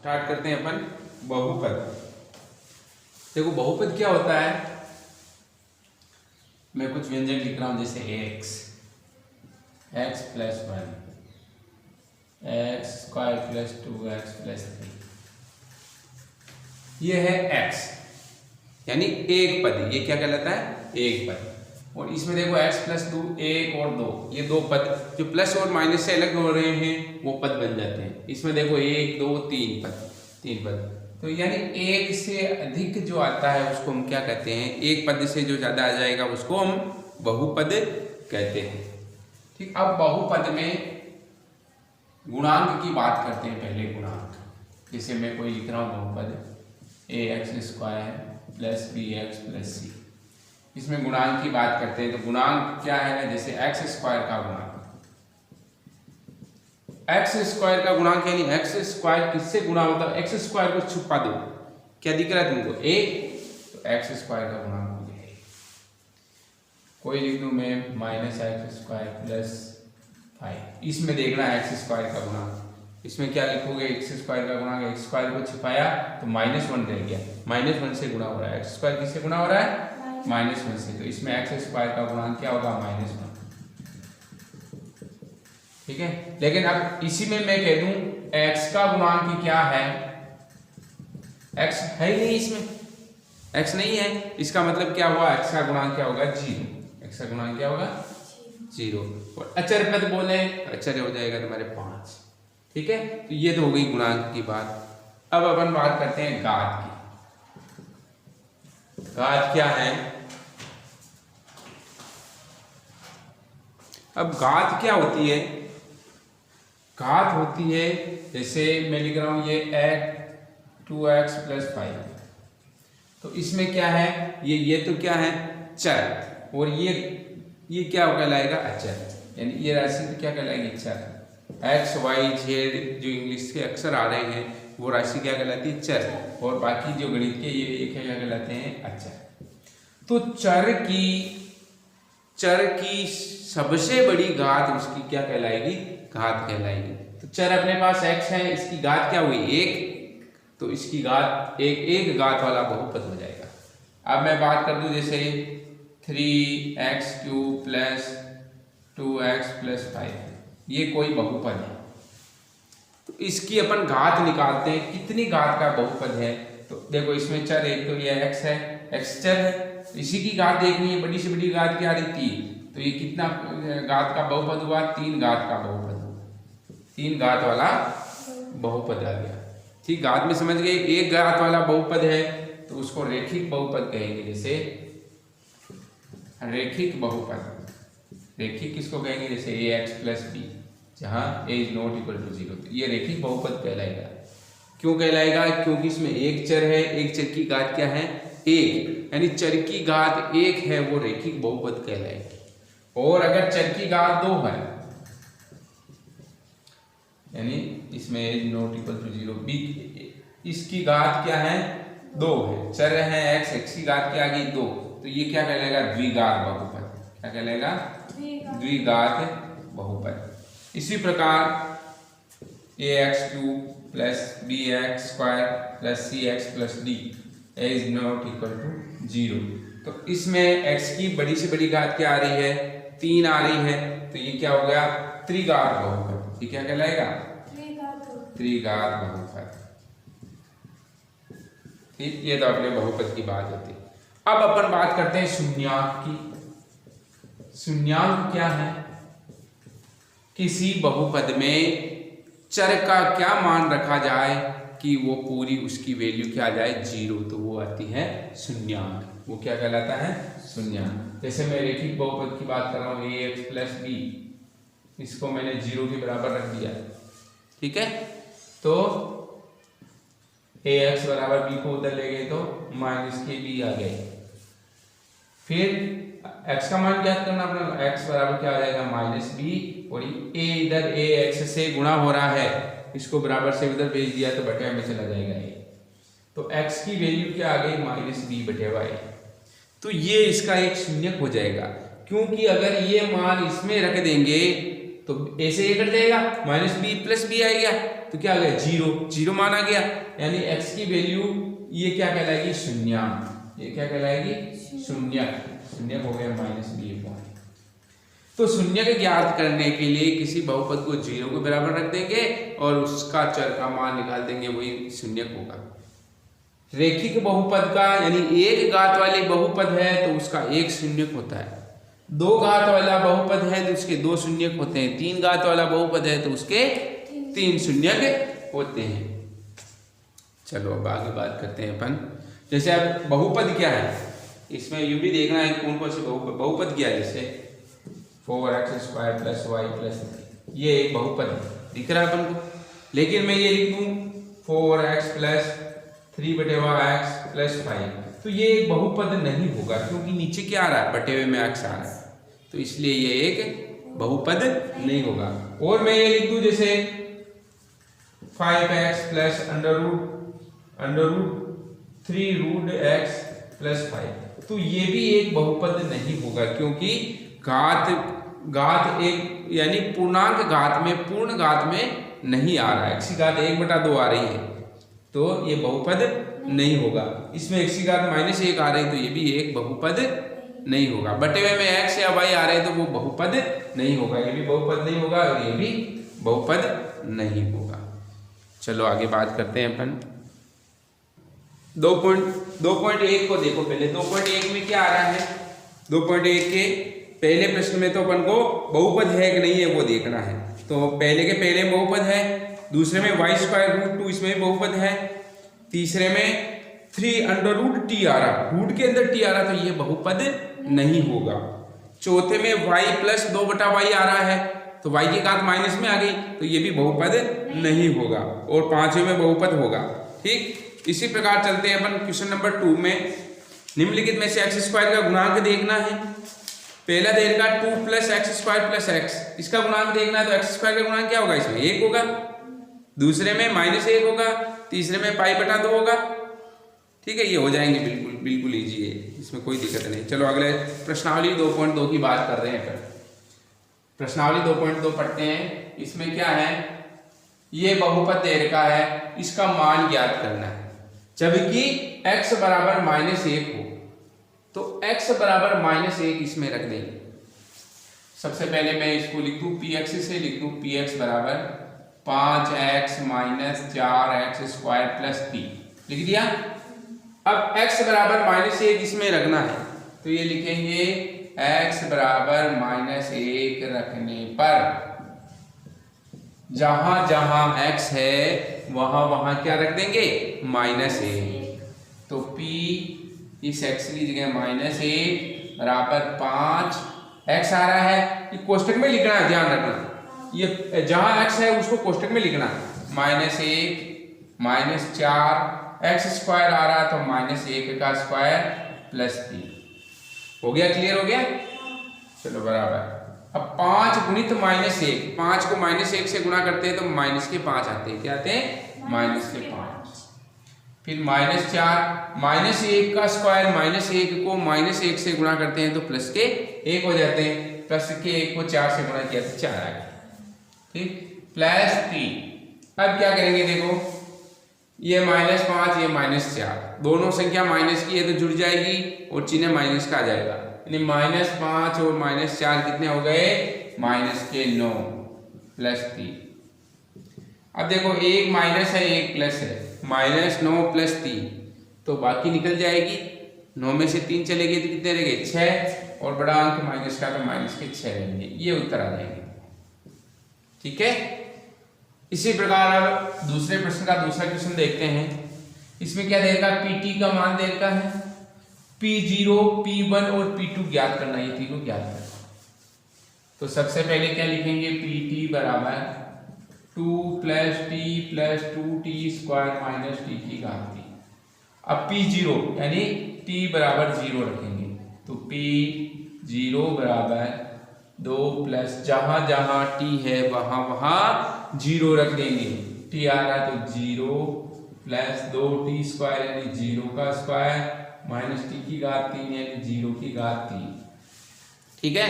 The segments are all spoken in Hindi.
स्टार्ट करते हैं अपन बहुपद। देखो बहुपद क्या होता है, मैं कुछ व्यंजक लिख रहा हूं जैसे x plus 1, x square plus 2x plus 3, ये है x यानी एक पद। ये क्या कहलाता है, एक पद। और इसमें देखो x प्लस 2 1 और 2, ये दो पद जो प्लस और माइनस से अलग हो रहे हैं वो पद बन जाते हैं। इसमें देखो 1 2 3 पद, 3 पद। तो यानी एक से अधिक जो आता है उसको हम क्या कहते हैं, एक पद से जो ज्यादा आ जाएगा उसको हम बहुपद कहते हैं। ठीक, अब बहुपद में गुणांक की बात करते हैं। पहले गुणांक, जैसे मैं कोई लिख रहा हूँ बहुपद ax square plus bx plus c, इसमें गुणांक की बात करते हैं। तो गुणांक क्या है, जैसे एक्स स्क्वायर का गुणांक, एक्स स्क्वायर का गुणांक यानी एक्स स्क्वायर किससे गुणा होता है, एक्स स्क्वायर को छुपा दो, क्या दिख रहा है तुमको, एक, तो एक्स स्क्वायर का गुणांक हो जाएगा। कोई लिख दूं मैं माइनस एक्स स्क्वायर प्लस 5, इसमें देखना है एक्स स्क्वायर का गुणांक, इसमें क्या लिखोगे, एक्स स्क्वायर का गुणांक, एक्स स्क्वायर को छिपाया तो -1 रह गया, -1 से गुणा हो रहा है, एक्स स्क्वायर किससे गुणा हो रहा है, -1 से, तो इसमें एक्स स्क्वायर का गुणांक क्या होगा, -1। ठीक है, लेकिन अब इसी में मैं कह दूं x का गुणांक क्या है, x है ही नहीं, इसमें x नहीं है, इसका मतलब क्या हुआ, x का गुणांक क्या होगा, 0, x का गुणांक क्या होगा 0। और अचर पद बोले, अचर हो जाएगा तुम्हारे 5। ठीक है, तो ये तो हो गई गुणांक की बात। अब अपन बात करते हैं घात की। घात क्या है, अब घात क्या होती है, घात होती है जैसे मैं लिख रहा हूं ये 2x प्लस 5, तो इसमें क्या है, ये तो क्या है चर, और ये क्या कहलाएगा अचर, यानी ये राशि तो क्या कहलाएगी चर। x y z जो इंग्लिश के अक्षर आ रहे हैं वो राशि क्या कहलाती है चर, और बाकी जो गणित के ये क्या कहलाते हैं अचर। तो चर की सबसे बड़ी घात उसकी क्या कहलाएगी, घात कहलाएगी। तो चर अपने पास x है, इसकी घात क्या हुई 1, तो इसकी घात एक घात वाला बहुपद हो जाएगा। अब मैं बात कर दूं जैसे 3x³ प्लस 2x प्लस 5, ये कोई बहुपद है, तो इसकी अपन घात निकालते हैं, कितनी घात का बहुपद है। तो देखो इसमें चर एक तो ये x है, x चर है, इसी की घात देखनी है, बड़ी से बड़ी घात क्या रहती है, तो ये कितना घात का बहुपद हुआ, 3 घात का बहुपद हुआ, 3 घात वाला बहुपद आ गया। ठीक, घात में समझ गए, एक घात वाला बहुपद है तो उसको रेखिक बहुपद कहेंगे। जैसे रेखिक बहुपद, रेखिक किसको कहेंगे, जैसे ax प्लस b, जहाँ a is not equal to 0, तो ये रेखिक बहुपद कहलाएगा। क्यों कहलाएगा, क्योंकि इसमें एक चर है, एक चर की घात क्या है 1, यानी चर की घात 1 है, वो रेखिक बहुपद कहलाएगी। और अगर चर की घात 2 है, यानी इसमें a is not equal to 0, b इसकी घात क्या है 2 है, चर है x की घात क्या आ गई 2, तो ये क्या कहलाएगा द्विघात बहुपद। क्या कहलाएगा, द्विघात बहुपद। इसी प्रकार ax³ plus bx square plus cx plus d is not equal to 0, तो इसमें x की बड़ी से बड़ी घात क्या आ रही है 3 आ रही है, तो ये क्या हो गया त्रिघात बहुपद। ये क्या कहलाएगा, त्रिघात बहुपद। ठीक, ये तो अपने बहुपद की बात होती है। अब अपन बात करते हैं शून्यांक की। शून्यांक क्या है, किसी बहुपद में चर का क्या मान रखा जाए कि वो पूरी उसकी वैल्यू क्या आ जाए 0, तो वो आती है शून्यांक। वो क्या कहलाता है शून्यांक। जैसे मैं रेखिक बहुपद की बात कर रहा हूँ ax प्लस b, इसको मैंने 0 के बराबर रख दिया, ठीक है, तो ax बराबर b को उधर ले गए तो -kb आ गए। फिर x का मान ज्ञात करना अपना, x बराबर क्या आ जाएगा -b, और a इधर ax से गुणा हो रहा है, इसको बराबर से उधर भेज दिया तो बटे में चला जाएगा a, तो x की वैल्यू क्या आ गई -b/a, तो ये इसका एक शून्यक हो जाएगा। क्योंकि अगर ये मान इसमें रख देंगे तो a से a कट जाएगा, -b + b आएगा, तो क्या आ गया, जीरो, जीरो मान आ गया, यानी x की वैल्यू ये क्या कहलाएगी, शून्यांक। ये क्या कहलाएगी, शून्यक। शून्यक हो गया माइनस बी अपॉन। तो शून्यक ज्ञात करने के लिए किसी बहुपद को जीरो के बराबर रख देंगे और उसका चर का मान निकाल देंगे, वही शून्यक होगा। रेखिक बहुपद का यानी एक घात वाले बहुपद है तो उसका एक शून्यक होता है, दो घात वाला बहुपद है तो उसके दो शून्यक होते हैं, तीन घात वाला बहुपद है तो उसके तीन शून्यक होते हैं। चलो अब आगे बात करते हैं अपन। जैसे अब बहुपद क्या है, इसमें यूं भी देखना है कौन कौन से बहुपद क्या है। जैसे 4x² + y + 3 ये एक बहुपद है, दिख रहा है अपन को। लेकिन मैं ये लिख दूं 4x + 3/x + 5, तो ये एक बहुपद नहीं होगा, क्योंकि नीचे क्या आ रहा है, बटे हुए में x आ रहा है, तो इसलिए ये एक बहुपद नहीं होगा। और मैं ये लिख दूं जैसे 5x + √3√x + 5, तो ये भी एक बहुपद नहीं होगा, क्योंकि घात एक यानी पूर्णांक घात में पूर्ण घात में नहीं आ रहा है, x की घात 1/2 आ रही है, तो ये बहुपद नहीं होगा। इसमें x की घात -1 आ रही है, तो ये भी एक बहुपद नहीं होगा। बटे हुए में x या y आ रहे हैं तो वो बहुपद नहीं होगा, ये भी बहुपद नहीं होगा और ये भी बहुपद नहीं होगा। चलो आगे बात करते हैं अपन 2.1 को देखो। पहले 2.1 में क्या आ रहा है, 2.1 के पहले प्रश्न में तो अपन को बहुपद है कि नहीं है वो देखना है। तो पहले के पहले बहुपद है, दूसरे में y² इसमें बहुपद है, तीसरे में 3√t आ रहा, रूट के अंदर t आ रहा, तो ये बहुपद नहीं होगा। चौथे में y + 2/y आ रहा है, तो y की घात माइनस में आ गई, तो ये भी बहुपद नहीं होगा। और पांचवें में बहुपद होगा। ठीक, इसी प्रकार चलते हैं अपन क्वेश्चन नंबर 2 में। निम्नलिखित में से x² का गुणांक देखना है। पहला दे रखा 2 + x² + x, इसका गुणांक देखना है, तो x² का गुणांक क्या होगा, इसमें 1 होगा, दूसरे में -1 होगा, तीसरे में π/2 होगा। ठीक है, ये हो जाएंगे, बिल्कुल इजी है, इसमें कोई दिक्कत नहीं। चलो अगले प्रश्नावली 2.2 की बात कर रहे हैं फिर। प्रश्नावली 2.2 पढ़ते हैं। इसमें क्या है, ये बहुपद दे रखा है, इसका मान ज्ञात करना है। जबकि x बराबर -1 हो तो x बराबर -1 इसमें रख देंगे। सबसे पहले मैं इसको लिख दूं px से, लिख दूं px बराबर 5x - 4x² + p, लिख दिया। अब x बराबर -1 इसमें रखना है, तो ये लिखेंगे x बराबर -1 रखने पर जहां जहां x है वहां वहां क्या रख देंगे, -1। तो p इस x की जगह -1 बराबर 5x आ रहा है, ये कोष्टक में लिखना है, ध्यान रखना, ये जहां x है उसको कोष्टक में लिखना है। -1 - 4x² आ रहा है, तो -1 का स्क्वायर + 3 हो गया, क्लियर हो गया। चलो बराबर, अब 5 × -1, 5 को -1 से गुणा करते हैं तो -5 आते हैं, क्या आते हैं, -5। फिर -4 -1 का स्क्वायर, -1 को -1 से गुणा करते हैं तो +1 हो जाते हैं, +1 को 4 से गुणा किया तो 4 आ गया। ठीक, +3। अब क्या करेंगे, देखो ये -5 ये -4, दोनों संख्या माइनस की है तो जुड़ जाएगी और चिन्ह माइनस का आ जाएगा, यानी -5 और -4 कितने हो गए, -9 + 3। अब देखो एक माइनस है एक प्लस है, -9 + 3, तो बाकी निकल जाएगी, 9 में से 3 चलेगी तो कितने रहेंगे, 6, और बड़ा अंक माइनस का तो -6 रहेंगे, ये उत्तर आ जाएंगे। ठीक है, इसी प्रकार अब दूसरे प्रश्न का दूसरा क्वेश्चन देखते हैं। इसमें क्या देगा, PT का मान देगा है, P0, P1 और P2 ज्ञात करना, ये तीनों ज्ञात करना। तो सबसे पहले क्या लिखेंगे, PT बराबर 2 + t + 2t² - t की घात 3। अब P0 यानी t बराबर 0 रखेंगे, तो P0 बराबर 2 प्लस जहां जहां t है वहां वहां 0 रख देंगे, t आ रहा तो 0 + 2t² यानी 0 का स्क्वायर -t की घात 3 यानी 0 की घात 3। ठीक है,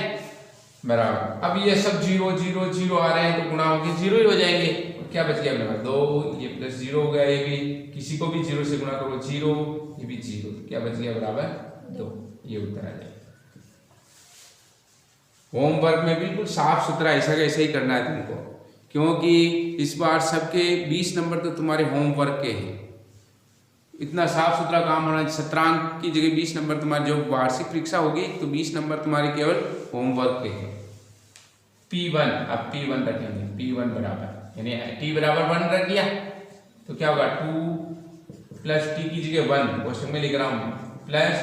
बराबर। अब ये सब 0 0 0 आ रहे हैं तो गुणा होके 0 ही हो जाएंगे, क्या बच गया अपने पास 2, ये प्लस 0 हो गया, ये भी किसी को भी 0 से गुणा करो 0, ये भी 0, तो क्या बच गया बराबर 2। ये उत्तर आ जाएगा। होमवर्क में बिल्कुल साफ सुथरा ऐसा का ऐसा ही करना है तुमको, क्योंकि इस बार सबके 20 नंबर तो तुम्हारे होमवर्क के हैं। इतना साफ सुथरा काम होना, 17 अंक की जगह 20 नंबर तुम्हारी जो वार्षिक परीक्षा होगी तो 20 नंबर तुम्हारे केवल होमवर्क के हैं। P1, अब P1 रखेंगे, P1 बराबर यानी T बराबर 1 रख दिया तो क्या होगा 2 प्लस T की जगह 1, क्वेश्चन में लिख रहा हूँ, प्लस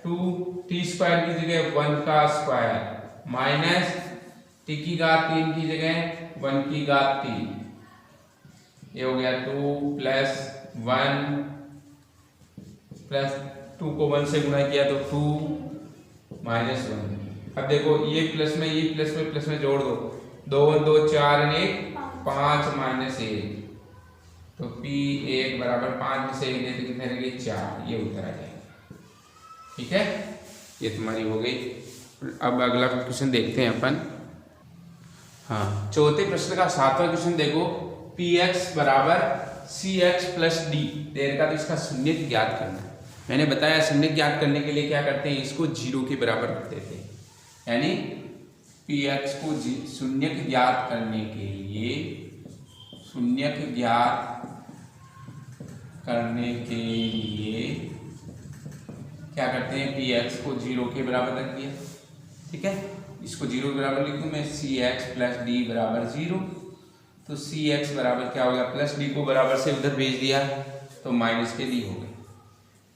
2T स्क्वायर की जगह 1 का स्क्वायर माइनस T की घात 3 की जगह 1 की घात 3, ये हो गया 2 प्लस 1 प्लस 2 को 1 से गुणा किया तो 2 माइनस 1। अब देखो ये प्लस में जोड़ दो, 2 2 4 1 5 माइनस 1, तो P1 बराबर 5 में से 1 दे तो कितने रहेंगे 4, ये उत्तर आ जाएगा। ठीक है, ये तुम्हारी हो गई। अब अगला क्वेश्चन देखते हैं अपन। हाँ, चौथे प्रश्न का 7वां क्वेश्चन देखो, Px बराबर Cx प्लस डी देर का, तो इसका शून्य ज्ञात करना है। मैंने बताया शून्य ज्ञात करने के लिए क्या करते हैं, इसको 0 के बराबर रख देते हैं, यानी Px को शून्य ज्ञात करने के लिए, शून्य ज्ञात करने के लिए क्या करते हैं, Px को 0 के बराबर रख दिया। ठीक है, इसको 0 के बराबर लिख दूं मैं, Cx प्लस डी बराबर 0, तो Cx बराबर क्या हो गया, प्लस डी को बराबर से उधर भेज दिया तो माइनस के डी हो गए।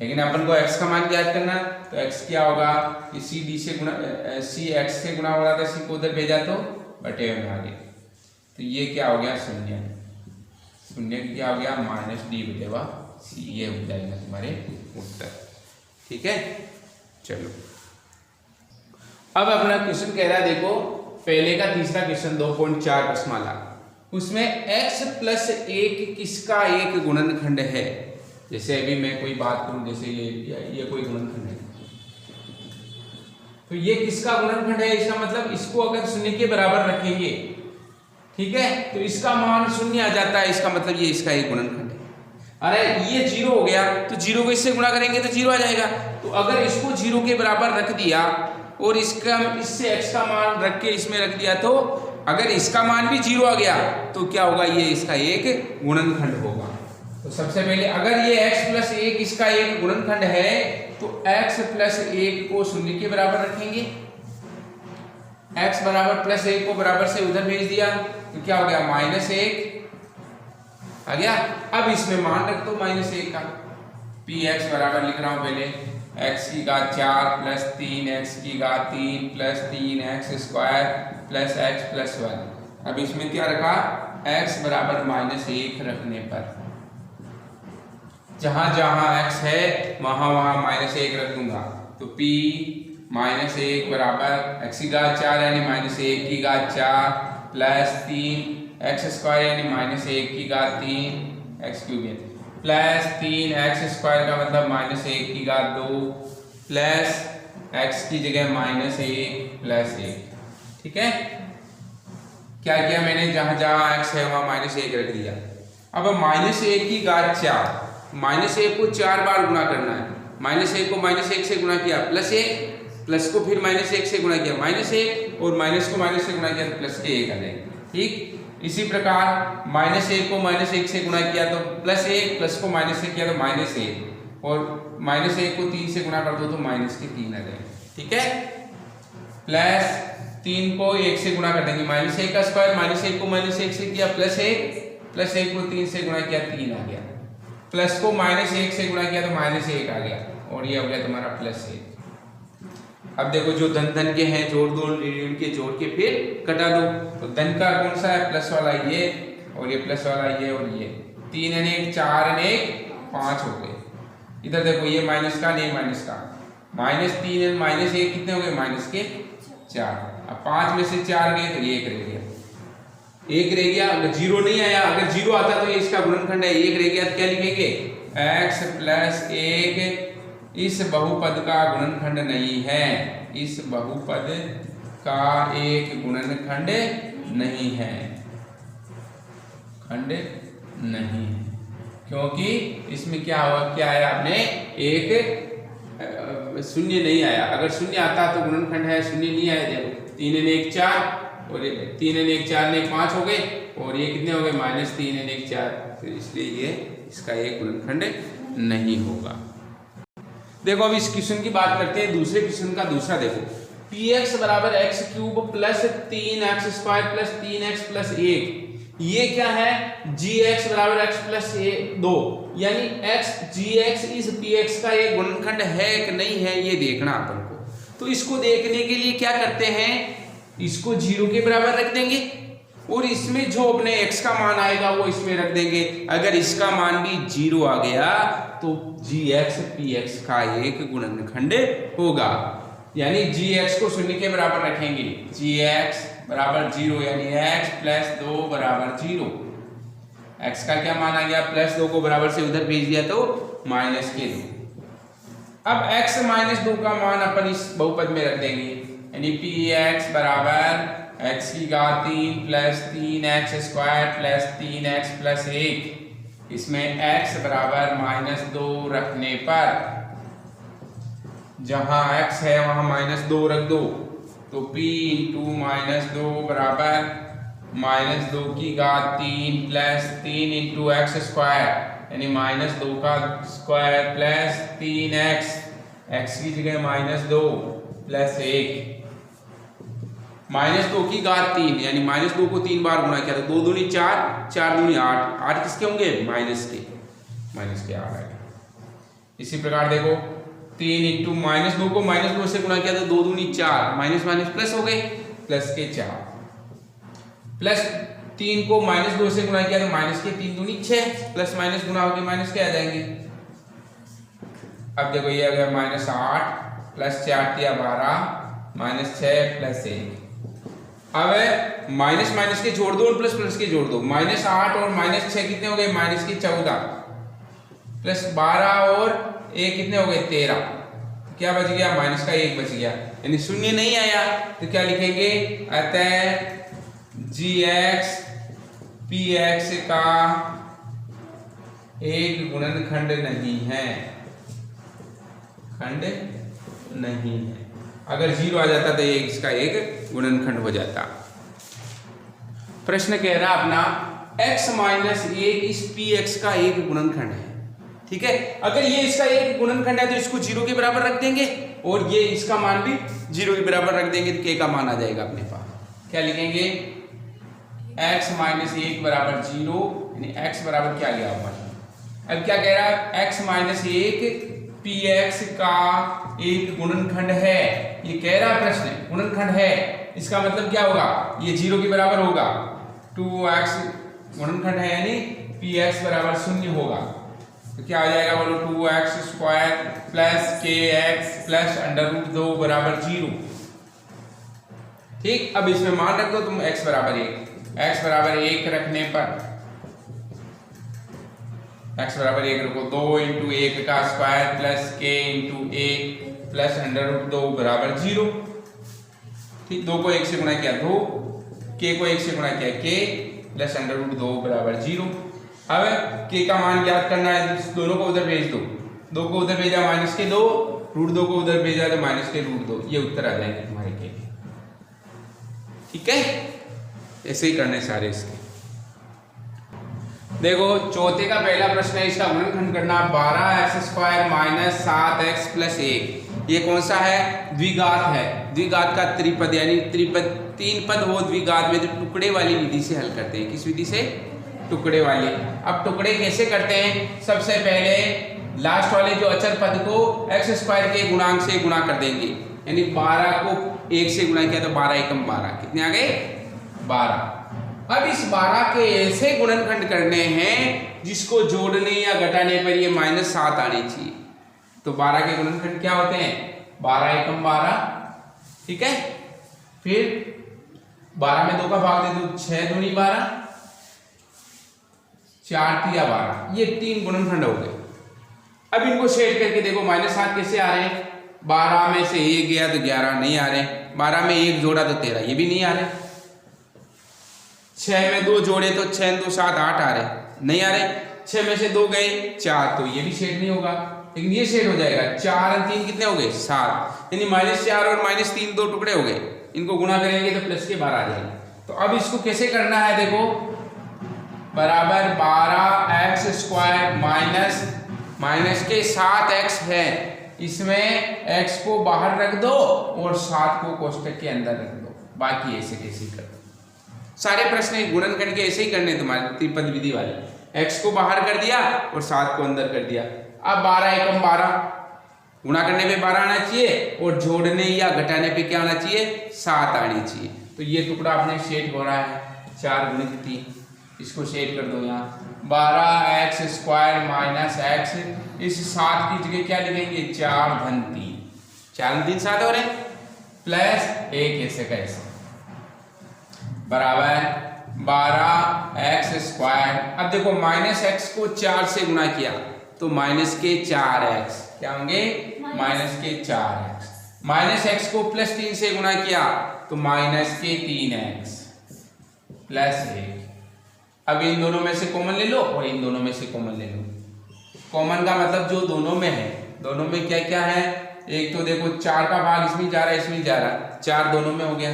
लेकिन अपन को x का मान ज्ञात करना, तो x क्या होगा, कि C x से गुणा हो रहा था, C को उधर भेजा तो बटे में आ गया, तो ये क्या हो गया शून्य, शून्य क्या हो गया माइनस डी बटे C, ये हो जाएगा तुम्हारे उत्तर। ठीक है, चलो अब अपना क्वेश्चन कह रहा है, देखो पहले का तीसरा क्वेश्चन 2.4 प्रश्नमाला, उसमें x प्लस 1 किसका एक गुणनखंड है। जैसे अभी मैं कोई बात करूं, जैसे ये कोई गुणनखंड है, तो ये किसका गुणनखंड है, इसका मतलब इसको अगर शून्य के बराबर रखेंगे, ठीक है, तो इसका मान शून्य आ जाता है, इसका मतलब ये इसका एक गुणनखंड है। अरे ये 0 हो गया तो 0 को इससे गुणा करेंगे तो 0 आ जाएगा, तो अगर इसको 0 के बराबर रख दिया और इससे x का मान रख के इसमें रख दिया, तो अगर इसका मान भी 0 आ गया तो क्या होगा, ये इसका एक गुणनखंड होगा। तो सबसे पहले अगर ये x प्लस 1 इसका एक गुणनखंड है, तो x प्लस 1 को शून्य के बराबर रखेंगे, x बराबर प्लस 1 को बराबर से उधर भेज दिया तो क्या हो गया माइनस 1 आ गया। अब इसमें मान रख दो माइनस 1 का, Px बराबर लिख रहा हूं पहले x की घात 4 प्लस 3x की घात 3 plus 3x square plus x plus 1। अब इसमें क्या रखा, x बराबर माइनस 1 रखने पर जहां जहां x है वहां वहां माइनस 1 रख दूंगा, तो P माइनस 1 बराबर x की घात 4 यानी माइनस 1 की घात 4 प्लस 3x स्क्वायर यानी माइनस 1 की घात 3 x cube plus 3x square का मतलब माइनस 1 की घात 2 प्लस x की जगह माइनस 1 प्लस 1। ठीक है, क्या किया मैंने, जहां जहां x है वहां माइनस 1 रख दिया। अब माइनस 1 की घात 4, माइनस 1 को 4 बार गुणा करना है, माइनस 1 को माइनस 1 से गुणा किया प्लस 1, प्लस को फिर माइनस 1 से गुणा किया माइनस 1, और माइनस को माइनस से गुणा किया तो प्लस के 1 आ जाएगा। ठीक, इसी प्रकार माइनस 1 को माइनस 1 से गुणा किया तो प्लस 1, प्लस को माइनस से किया तो माइनस 1, और माइनस 1 को 3 से गुणा कर दो तो माइनस के 3 आ जाएगा। ठीक है, प्लस 3 को 1 से गुणा कर देंगे, माइनस 1 का स्क्वायर, माइनस 1 को माइनस 1 से किया प्लस 1, प्लस 1 को 3 से गुणा किया 3 आ गया, प्लस को माइनस 1 से गुणा किया तो माइनस 1 आ गया, और ये हो गया तुम्हारा प्लस 1। अब देखो जो धन धन के हैं जोड़ दो, ऋण के जोड़ के फिर कटा दो, तो धन का कौन सा है, प्लस वाला ये, और ये प्लस वाला ये, और ये 3 और 1 4 और 1 5 हो गए। इधर देखो ये माइनस का नहीं माइनस का, माइनस 3 और माइनस 1 कितने हो गए, माइनस के 4। अब 5 में से 4 गए तो 1 रह गया, 1 रह गया। अगर 0 नहीं आया, अगर 0 आता तो ये इसका गुणनखंड है, 1 रह गया तो क्या लिखेंगे, x प्लस 1 इस बहुपद का गुणनखंड नहीं है, इस बहुपद का एक गुणनखंड नहीं है। खंड नहीं है, क्योंकि इसमें क्या आया आपने एक शून्य नहीं आया। अगर शून्य आता तो गुणनखंड है, शून्य नहीं आया। देखो 3 n 1 4 और 3 n 1 4 ने 5 हो गए और ये कितने हो गए -3 n 1 4, तो इसलिए ये इसका एक गुणनखंड नहीं होगा। देखो अब इस क्वेश्चन की बात करते हैं, दूसरे क्वेश्चन का दूसरा देखो, px बराबर x cube plus 3x square plus 3x plus 1, ये क्या है gx बराबर x प्लस 2, यानी x gx इस px का एक गुणनखंड है कि नहीं है ये देखना अपन को। तो इसको देखने के लिए क्या करते हैं, इसको 0 के बराबर रख देंगे और इसमें जो अपने x का मान आएगा वो इसमें रख देंगे। अगर इसका मान भी 0 आ गया तो gx px का एक गुणनखंड होगा, यानी gx को 0 के बराबर रखेंगे, gx बराबर 0 यानी x प्लस 2 बराबर 0। x का क्या मान आ गया +2 को बराबर से उधर भेज दिया तो -2। अब x -2 का मान अपन इस बहुपद में रख देंगे, यानी px बराबर x की घात 3 plus 3x square plus 3x plus 1, इसमें x बराबर -2 रखने पर जहां x है वहां -2 रख दो, तो p इंटू -2 बराबर -2 की घात 3 प्लस 3 इंटू एक्स स्क्वायर, यानी -2 का स्क्वायर प्लस 3x, x की जगह -2 प्लस 1, -2 की घात 3 यानी -2 को 3 बार गुणा किया तो 2 दूनी 4, 4 दूनी 8, 8 किसके होंगे माइनस के आ गए। इसी प्रकार देखो 3 इंटू -2 को -2 से गुणा किया तो 2 दूनी 4, माइनस माइनस प्लस हो गए, प्लस के 4, प्लस 3 को -2 से गुणा किया तो माइनस के 3 दूनी 6, प्लस माइनस गुणा होकर माइनस के आ जाएंगे। अब देखो ये आ गया -8 प्लस 4 दिया 12 -6 प्लस 1। अब माइनस माइनस के जोड़ दो और प्लस प्लस के जोड़ दो, -8 और -6 कितने हो गए -14 प्लस 12 और 1 कितने हो गए 13, क्या बच गया माइनस का 1 बच गया, यानी शून्य नहीं आया तो क्या लिखेंगे, अतः gx px का एक गुणनखंड नहीं है, खंड नहीं है। अगर 0 आ जाता तो ये इसका एक गुणनखंड हो जाता। प्रश्न कह रहा अपना x माइनस 1 इस px का एक गुणनखंड है, ठीक है। अगर ये इसका एक गुणनखंड है तो इसको 0 के बराबर रख देंगे और ये इसका मान भी 0 के बराबर रख देंगे तो k का मान आ जाएगा अपने पास। क्या लिखेंगे, x माइनस 1 बराबर 0, यानी x बराबर क्या गया ऊपर। अब क्या कह रहा है, x माइनस 1 px का एक गुणनखंड है, ये कह रहा प्रश्न गुणनखंड है, इसका मतलब क्या होगा, ये 0 के बराबर होगा। 2x गुणनखंड है यानी px बराबर 0 होगा, तो क्या आ जाएगा बोलो 2x square plus kx plus √2 बराबर 0। ठीक, अब इसमें मान रख दो तुम x बराबर 1 रखने पर x बराबर 1 रखो, 2 इंटू 1 का square plus k into 1 plus √2 बराबर 0। ठीक, 2 को 1 से गुणा किया 2, k को 1 से गुणा किया k प्लस √2 बराबर 0। अब k का मान ज्ञात करना है, दोनों को उधर भेज दो, 2 को उधर भेजा -2, √2 को उधर भेजा तो -2, ये उत्तर आ जाएंगे तुम्हारे k। ठीक है, ऐसे ही करने सारे इसके। देखो चौथे का पहला प्रश्न है, इसका गुणनखंड करना 12x square minus 7x plus 1। ये कौन सा है, द्विघात है, द्विघात का त्रिपद, यानी त्रिपद 3 पद हो द्विघात में तो टुकड़े वाली विधि से हल करते हैं। किस विधि से, टुकड़े वाली। अब टुकड़े कैसे करते हैं, सबसे पहले लास्ट वाले जो अचर पद को x स्क्वायर के गुणांक से गुणा कर देंगे, यानी 12 को 1 से गुणा किया तो 12 एकम 12, कितने आ गए 12। अब इस 12 के ऐसे गुणनखंड करने हैं जिसको जोड़ने या घटाने पर ये -7 आने चाहिए। तो 12 के गुणनखंड क्या होते हैं, 12 एकम 12, ठीक है। फिर 12 में 2 का भाग दे दो, 6 दूनी 12, 4 तिया 12, ये 3 गुणनखंड हो गए। अब इनको सेट करके देखो -7 कैसे आ रहे हैं, 12 में से 1 गया तो 11 नहीं आ रहे, 12 में 1 जोड़ा तो 13, ये भी नहीं आ रहे। 6 में 2 जोड़े तो 6 2 7 8 आ रहे, नहीं आ रहे। 6 में से 2 गए 4, तो ये भी शेड नहीं होगा, लेकिन ये शेड हो जाएगा। 4 और 3 कितने हो गए 7, यानी -4 और -3 दो टुकड़े हो गए, इनको गुणा करेंगे तो प्लस के 12 आ जाएंगे। तो अब इसको कैसे करना है, देखो बराबर 12x² माइनस के 7x है, इसमें x को बाहर रख दो और 7 को कोष्टक के अंदर रख दो, बाकी ऐसे कैसे कर दो। सारे प्रश्न गुणन करके ऐसे ही करने तुम्हारे त्रिपद विधि वाले, x को बाहर कर दिया और 7 को अंदर कर दिया। अब 12 एकम 12, गुणा करने पे 12 आना चाहिए और जोड़ने या घटाने पे क्या आना चाहिए 7 आनी चाहिए। तो ये टुकड़ा अपने शेड हो रहा है 4 गुणित 3, इसको शेड कर दो यहाँ 12x² माइनस x, इस 7 की जगह क्या लिखेंगे 4 धन 3, 4 3 7 हो रहे प्लस 1 ऐसे का ऐसे बराबर 12x²। अब देखो -x को 4 से गुणा किया तो माइनस के 4x, क्या होंगे माइनस के 4x। -x को +3 से गुणा किया तो माइनस के 3x प्लस 1। अब इन दोनों में से कॉमन ले लो और इन दोनों में से कॉमन ले लो। कॉमन का मतलब जो दोनों में है, दोनों में क्या क्या है, एक तो देखो 4 का भाग इसमें जा रहा है, इसमें जा रहा है, 4 दोनों में हो गया।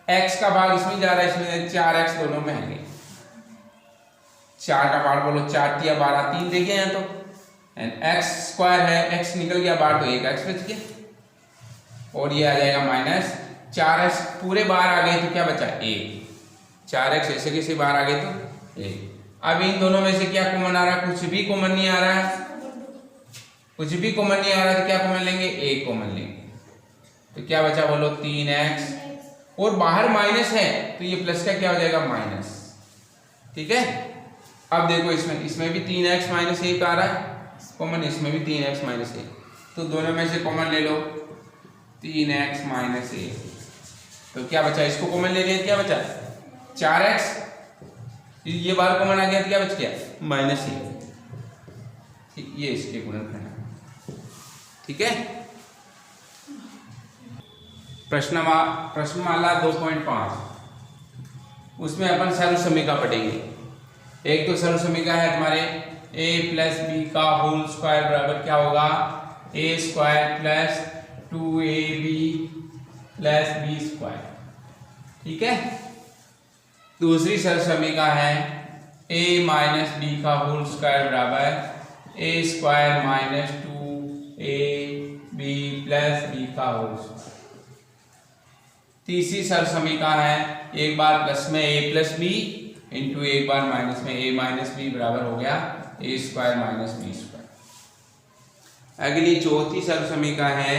x का भाग इसमें जा रहा है, इसमें 4x दोनों में है। 4 का भाग बोलो 4 × 12 3 देखिए यहाँ तो, x² है, x निकल गया बाहर तो 1x बच गया और ये आ जाएगा -4x, पूरे बाहर आ गए तो क्या बचा 1, 4x ऐसे कैसे बाहर आ गए तो 1। अब इन दोनों में से क्या कॉमन आ रहा है, कुछ भी कॉमन नहीं आ रहा है, कुछ भी कॉमन नहीं आ रहा है तो क्या कॉमन लेंगे 1 कॉमन लेंगे, तो क्या बचा बोलो 3x, और बाहर माइनस है तो ये प्लस का क्या हो जाएगा माइनस, ठीक है। अब देखो इसमें भी 3x - 1 आ रहा है कॉमन, इसमें भी 3x - 1, तो दोनों में से कॉमन ले लो 3x - 1, तो क्या बचा, इसको कॉमन ले लिया क्या बचा 4x, ये बार कॉमन आ गया तो क्या बच गया -1, ठीक, ये इसके गुणनखंड है, ठीक है। प्रश्नमाला 2.5, उसमें अपन सर्व समीकरण पढ़ेंगे। एक तो सर्व समीकरण है तुम्हारे a + b का होल स्क्वायर बराबर क्या होगा a² + 2ab + b², ठीक है। दूसरी सर्व समीकरण है a - b का होल स्क्वायर बराबर a² - 2ab + b का होल स्क्वायर। तीसरी सर्व समीकरण है एक बार प्लस में a + b इंटू एक बार माइनस में a - b बराबर हो गया a² - b²। अगली चौथी सर्व समीकरण है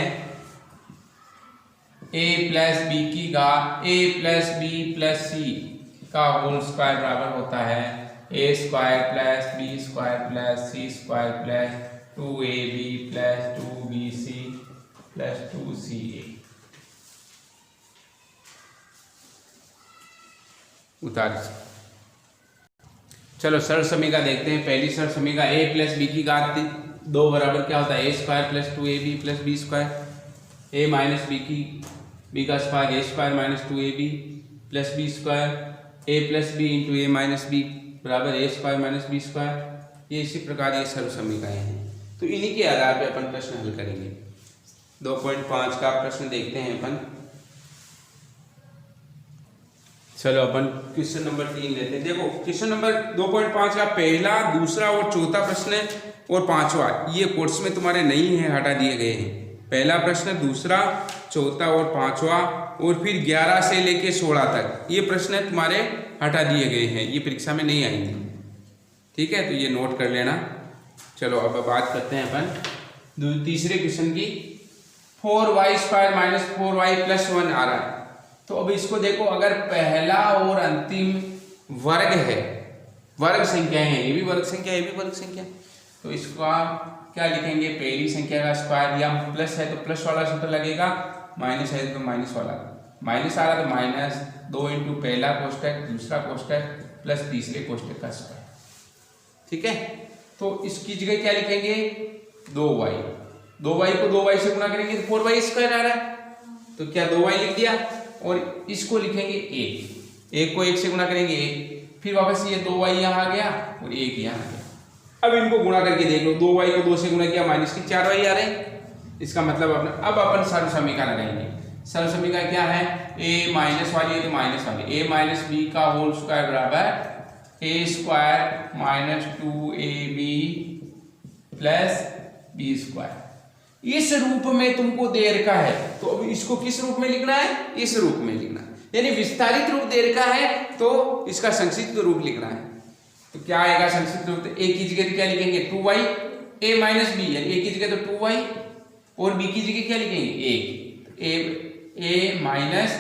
a + b की घात a + b + c का होल स्क्वायर बराबर होता है a² + b² + c² + 2ab + 2bc + 2ca। उतार चलो सर्व समीकरण देखते हैं। पहली सर्व समीकरण a + b की घात 2 बराबर क्या होता है a² + 2ab + b², a - b की b का square a² - 2ab + b², a + b into a - b बराबर a² - b²। ये इसी प्रकार ये सर्व समीकरण हैं, तो इन्हीं के आधार पे अपन प्रश्न हल करेंगे। 2.5 का प्रश्न देखते हैं अपन। चलो अपन क्वेश्चन नंबर 3 लेते हैं। देखो क्वेश्चन नंबर 2.5 का पहला, दूसरा और चौथा प्रश्न और पांचवा ये कोर्स में तुम्हारे नहीं है, हटा दिए गए हैं। पहला प्रश्न, दूसरा, चौथा और पांचवा, और फिर 11 से लेके 16 तक ये प्रश्न तुम्हारे हटा दिए गए हैं, ये परीक्षा में नहीं आएंगे, ठीक है, तो ये नोट कर लेना। चलो अब बात करते हैं अपन तीसरे क्वेश्चन की। 4y² - 4y + 1 आ रहा है, तो अब इसको देखो, अगर पहला और अंतिम वर्ग है, वर्ग संख्याएं हैं, ये भी वर्ग संख्या, ये भी वर्ग संख्या, तो इसका क्या लिखेंगे, पहली संख्या का स्क्वायर, या प्लस है तो प्लस वाला सूत्र लगेगा, माइनस है तो माइनस वाला, माइनस आ रहा तो -2 इंटू पहला कोष्टक, दूसरा कोष्टक प्लस तीसरे कोष्टक का स्क्वायर, ठीक है। तो इसकी जगह क्या लिखेंगे 2y, 2y को 2y से गुणा करेंगे तो 4y² आ रहा है, तो क्या 2y लिख दिया, और इसको लिखेंगे 1, एक को एक से गुना करेंगे एक, फिर वापस ये 2y यहाँ आ गया और एक यहाँ आ गया। अब इनको गुणा करके देख लो, 2y को 2 से गुणा किया माइनस की 4y आ रहे। इसका मतलब अब अपन सर्व समीकरण लगाएंगे। सर्व समीकरण क्या है, a माइनस वाली है तो माइनस वाली, a माइनस बी का होल स्क्वायर बराबर a square minus 2ab plus b square. इस रूप में तुमको दे रखा है, तो अब इसको किस रूप में लिखना है, इस रूप में लिखना है। यानी विस्तारित रूप दे रखा है तो इसका संक्षिप्त रूप लिखना है। तो क्या आएगा संक्षिप्त रूप, तो a की जगह क्या लिखेंगे 2y, a माइनस बी यानी a की जगह तो 2y और b की जगह क्या लिखेंगे 1, a माइनस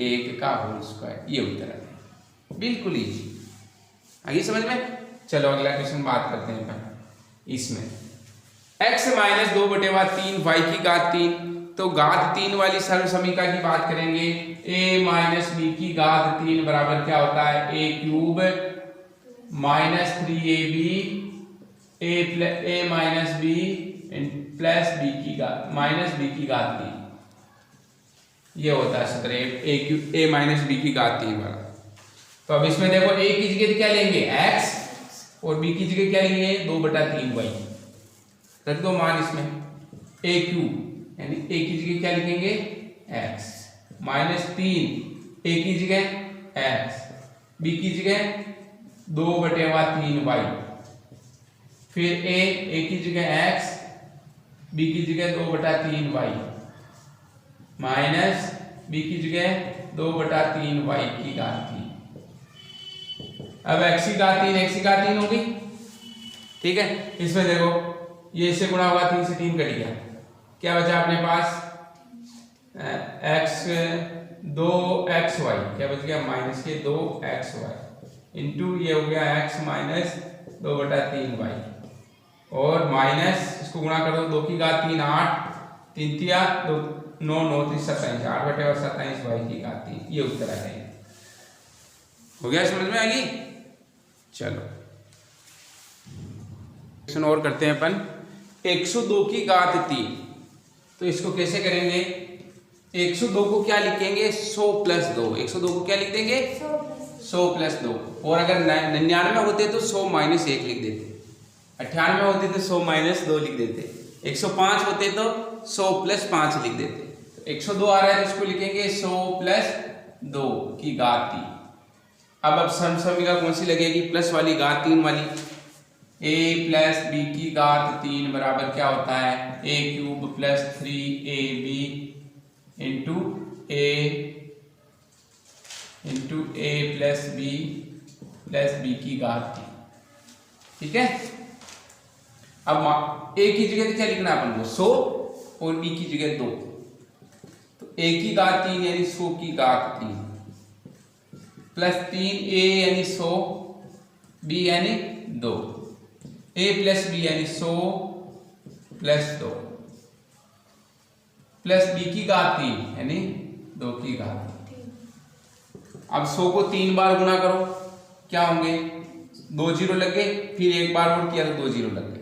1 का होल स्क्वायर, ये उत्तर है। बिल्कुल इजी, आगे समझ में। चलो अगला क्वेश्चन बात करते हैं इसमें x माइनस 2/3 y की घात 3, तो घात 3 वाली सर्व समीकरण की बात करेंगे। a माइनस बी की घात 3 बराबर क्या होता है a cube minus 3ab a minus b plus b की घात माइनस बी की घात 3, ये होता है सूत्र a cube a minus b की घात 3 वाला। तो अब इसमें देखो a की जगह क्या लेंगे x और b की जगह क्या लेंगे 2/3y, रख दो मान इसमें a क्यूब यानी a की जगह क्या लिखेंगे x माइनस 3 a की जगह x b की जगह 2/3y, फिर a की जगह x b की जगह 2/3y माइनस b की जगह 2/3y की घात 3। अब x की घात 3 x की घात 3 होगी, ठीक है। इसमें देखो ये इससे गुणा होगा 3 से 3 कट गया, क्या बचा अपने पास x 2xy, क्या बच गया माइनस के 2xy इंटू ये हो गया x माइनस 2/3y और माइनस इसको गुणा कर दो 2 की घात 3 8 3 तिया 2 9 9 3 27 8/27y की घात 3, ये उत्तर आ जाएगा। हो गया, समझ में आ गई। चलो क्वेश्चन और करते हैं अपन 102 की घात 3, तो इसको कैसे करेंगे 102 को क्या लिखेंगे 100 प्लस 2, 102 को क्या लिख देंगे 100 प्लस 2, और अगर 99 होते तो 100 माइनस 1 लिख देते, 98 होते तो 100 माइनस 2 लिख देते, 105 होते तो 100 प्लस 5 लिख देते। तो 102 आ रहा है तो इसको लिखेंगे 100 प्लस 2 की घात 3। अब सर्व समीकरण कौन सी लगेगी, प्लस वाली घात 3 वाली, a प्लस बी की घात 3 बराबर क्या होता है a cube plus 3ab into a plus b की घात 3, ठीक है। अब a की जगह क्या लिखना है अपन को 100 और b की जगह 2, तो a की घात 3 यानी 100 की घात 3 प्लस 3a यानी 100 b यानी 2, a प्लस बी यानी 100 प्लस 2 प्लस b की घात 3 यानी 2 की घात 3। अब 100 को 3 बार गुना करो, क्या होंगे 2 जीरो लग गए, फिर एक बार और किया तो 2 जीरो लग गए।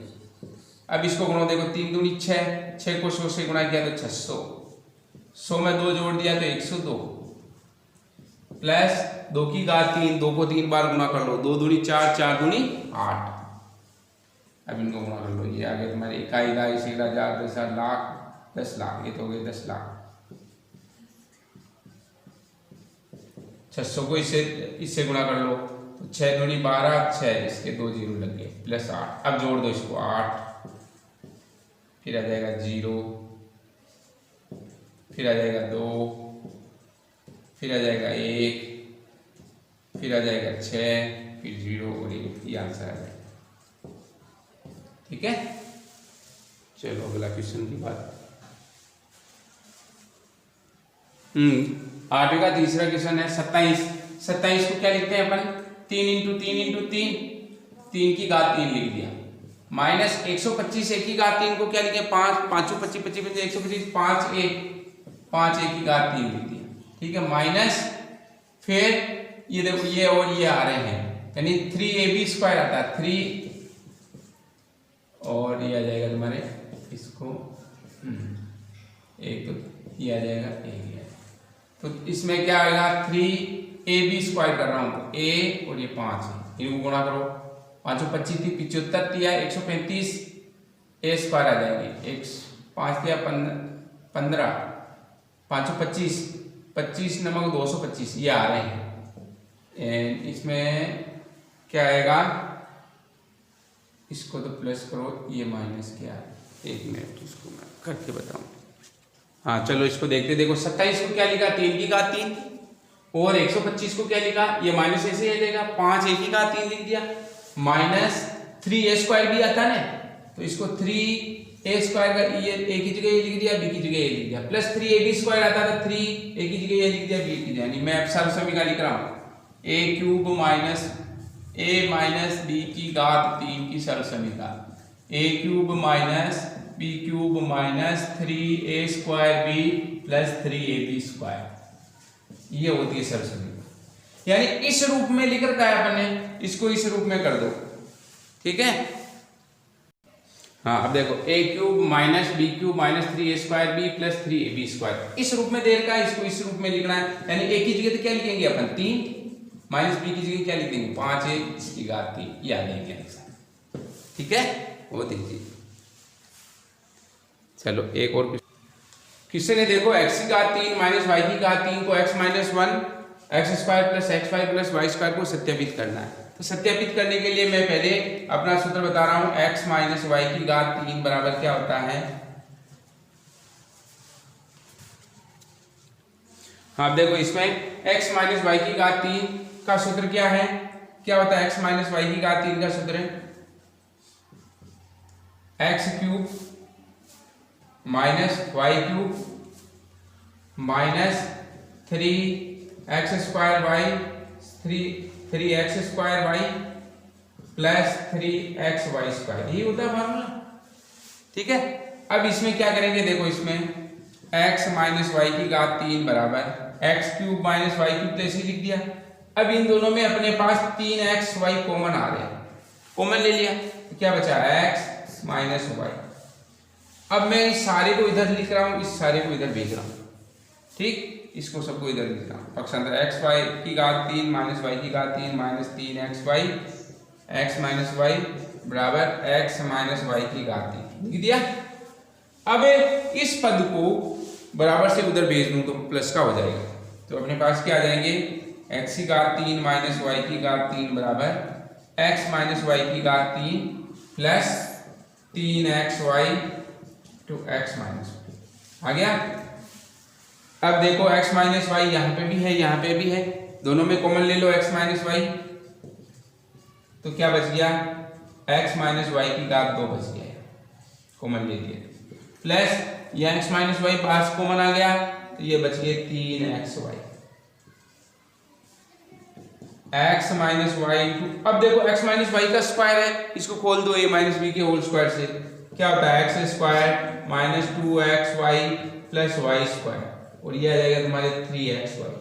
अब इसको गुणो, देखो 3 दूनी 6, 6 को 100 से गुणा किया तो 600, 100 में 2 जोड़ दिया तो 102 प्लस 2 की घात 3, 2 को 3 बार गुना कर लो, 2 दूनी 4, 4 दूनी 8। अब इनको गुणा कर लो, ये आ गया तुम्हारे इकाई दा इसी हजार 10 लाख 10 लाख, ये तो हो गए 10 लाख। 600 को इससे गुणा कर लो तो 6 दूनी 12, 6 इसके 2 जीरो लग गए प्लस 8। अब जोड़ दो इसको 8, फिर आ जाएगा 0, फिर आ जाएगा 2, फिर आ जाएगा 1, फिर आ जाएगा 6, फिर 0 और 1, ये आंसर आ जाएगा, ठीक है। चलो अगला क्वेश्चन की बात 8 का तीसरा क्वेश्चन है 27। 27 को क्या लिखते हैं अपन 3 इंटू 3 3 की घात 3 लिख दिया, माइनस 125 1 की घात 3 को क्या लिखे 5 5 25 25 125 5 1 की घात 3 लिख दिया, ठीक है। माइनस फिर ये देखो ये और ये आ रहे हैं यानी 3ab स्क्वायर आता है 3, और ये आ जाएगा तुम्हारे इसको एक, तो ये आ जाएगा एक, तो इसमें क्या आएगा 3 ए बी स्क्वायर कर रहा हूँ तो ए और ये 5 है, इनको गुणा करो, 5 25 थी 75 दिया 135 ए स्क्वायर आ जाएंगे, 5 दिया 15 5 25 25 नमक 225 ये आ रहे हैं। एंड इसमें क्या आएगा, इसको तो प्लस करो, ये माइनस क्या है, एक मिनट इसको मैं करके बताऊँ। हाँ चलो इसको देखते, देखो 27 को क्या लिखा 3 की घात 3 और 125 को क्या लिखा, ये माइनस ऐसे ही देगा 5 1 की घात 3 लिख दिया, माइनस 3a स्क्वायर भी आता है तो इसको 3a स्क्वायर का ये a की जगह ये लिख दिया, b की जगह ये लिख दिया, प्लस 3ab स्क्वायर आता था 3a की जगह ये लिख दिया, b की जगह, यानी मैं अब सर्वसमीकरण लिख रहा हूँ a cube minus a minus b की घात 3 की सर्वसमीकरण, a cube minus b cube minus 3a square b plus 3ab square, ये होती है सर्वसमीकरण। यानी इस रूप में लिख रखा है अपन ने, इसको इस रूप में कर दो, ठीक है। हाँ अब देखो a cube minus b cube minus 3a square b plus 3ab square, इस रूप में दे रखा है, इसको इस रूप में लिखना है। यानी a की जगह तो क्या लिखेंगे अपन 3, माइनस b की जगह क्या लिख देंगे 5a इसकी घात 3, ये आ जाएंगे आंसर, ठीक है। वो देखिए चलो एक और क्वेश्चन है, देखो x की घात 3 माइनस y की घात 3 को x minus 1 x square plus x y plus y square को सत्यापित करना है। तो सत्यापित करने के लिए मैं पहले अपना सूत्र बता रहा हूं, x माइनस वाई की घात 3 बराबर क्या होता है। हाँ देखो इसमें x माइनस वाई की घात 3 का सूत्र क्या है, क्या होता है x माइनस वाई की घात 3 का सूत्र है x cube minus y cube minus 3x square y 3x square y plus 3x y square, यही होता है फॉर्मूला, ठीक है। अब इसमें क्या करेंगे, देखो इसमें x माइनस वाई की घात 3 बराबर x cube minus y cube, तो ऐसे लिख दिया। अब इन दोनों में अपने पास 3x वाई कॉमन आ रहे हैं, कॉमन ले लिया तो क्या बचा x माइनस वाई। अब मैं इस सारे को इधर लिख रहा हूं, इस सारे को इधर भेज रहा हूं, ठीक, इसको सबको इधर लिख रहा हूं। पक्षांतर x वाई की घात 3 माइनस वाई की घात 3 minus 3x y x minus y बराबर x माइनस वाई की घात 3 लिख दिया। अब इस पद को बराबर से उधर भेज दूं तो प्लस का हो जाएगा, तो अपने पास क्या आ जाएंगे x की घात 3 माइनस वाई की घात 3 बराबर x माइनस वाई की घात 3 plus 3x y two x minus आ गया। अब देखो x माइनस वाई यहाँ पे भी है, यहाँ पे भी है, दोनों में कॉमन ले लो x माइनस वाई, तो क्या बच गया x माइनस वाई की घात 2 बच गया, कॉमन ले लिया, प्लस ये x माइनस वाई पास कॉमन आ गया तो ये बच गए 3x y x minus y into, अब देखो x माइनस वाई का स्क्वायर है, इसको खोल दो a माइनस बी के होल स्क्वायर से, क्या होता है x square minus 2x y plus y square, और ये आ जाएगा तुम्हारे 3x वाई।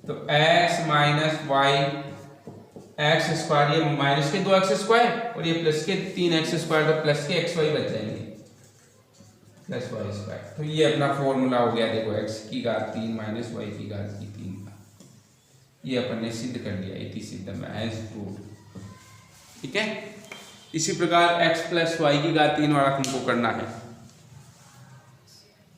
तो x minus y x square, ये माइनस के 2x स्क्वायर और ये प्लस के 3x स्क्वायर, तो प्लस के x वाई बच जाएंगे प्लस वाई स्क्वायर। तो ये अपना फॉर्मूला हो गया, देखो x की घात 3 माइनस वाई की घात 3 का, ये अपन ने सिद्ध कर लिया, इति सिद्धम एज प्रूव्ड, ठीक है। इसी प्रकार x प्लस वाई की घात 3 वाला तुमको करना है।